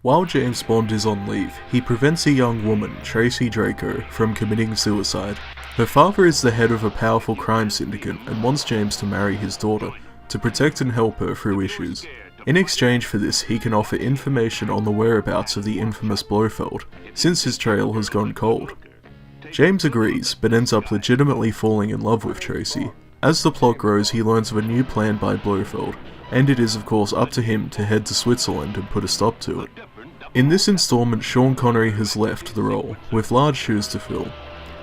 While James Bond is on leave, he prevents a young woman, Tracy Draco, from committing suicide. Her father is the head of a powerful crime syndicate and wants James to marry his daughter, to protect and help her through issues. In exchange for this, he can offer information on the whereabouts of the infamous Blofeld, since his trail has gone cold. James agrees, but ends up legitimately falling in love with Tracy. As the plot grows, he learns of a new plan by Blofeld, and it is of course up to him to head to Switzerland and put a stop to it. In this installment, Sean Connery has left the role, with large shoes to fill.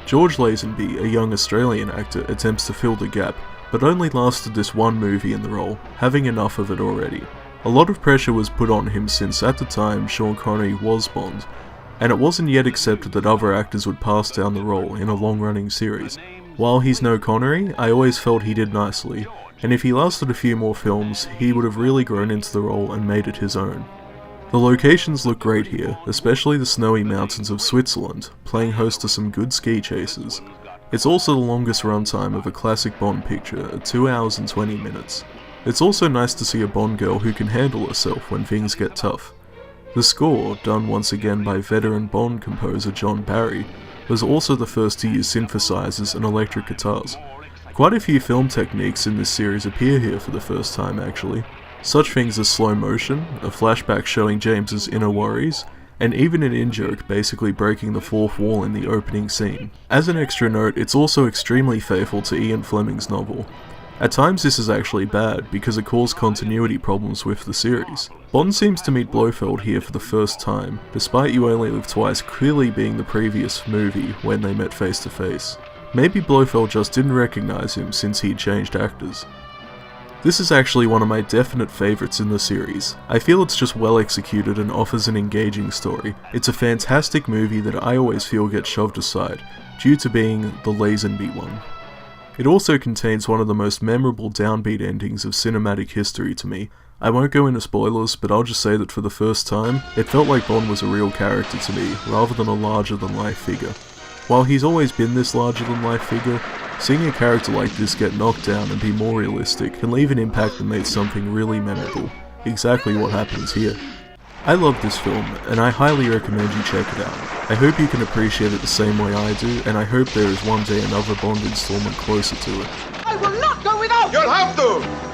George Lazenby, a young Australian actor, attempts to fill the gap, but only lasted this one movie in the role, having enough of it already. A lot of pressure was put on him since at the time Sean Connery was Bond, and it wasn't yet accepted that other actors would pass down the role in a long-running series. While he's no Connery, I always felt he did nicely, and if he lasted a few more films, he would have really grown into the role and made it his own. The locations look great here, especially the snowy mountains of Switzerland, playing host to some good ski chases. It's also the longest runtime of a classic Bond picture at 2 hours and 20 minutes. It's also nice to see a Bond girl who can handle herself when things get tough. The score, done once again by veteran Bond composer John Barry, was also the first to use synthesizers and electric guitars. Quite a few film techniques in this series appear here for the first time actually. Such things as slow motion, a flashback showing James's inner worries, and even an in-joke basically breaking the fourth wall in the opening scene. As an extra note, it's also extremely faithful to Ian Fleming's novel. At times this is actually bad, because it caused continuity problems with the series. Bond seems to meet Blofeld here for the first time, despite You Only Live Twice clearly being the previous movie when they met face to face. Maybe Blofeld just didn't recognise him since he'd changed actors. This is actually one of my definite favourites in the series. I feel it's just well executed and offers an engaging story. It's a fantastic movie that I always feel gets shoved aside, due to being the Lazenby one. It also contains one of the most memorable downbeat endings of cinematic history to me. I won't go into spoilers, but I'll just say that for the first time, it felt like Bond was a real character to me, rather than a larger-than-life figure. While he's always been this larger-than-life figure, seeing a character like this get knocked down and be more realistic can leave an impact that makes something really memorable. Exactly what happens here. I love this film, and I highly recommend you check it out. I hope you can appreciate it the same way I do, and I hope there is one day another Bond installment closer to it. I will not go without! You'll have to!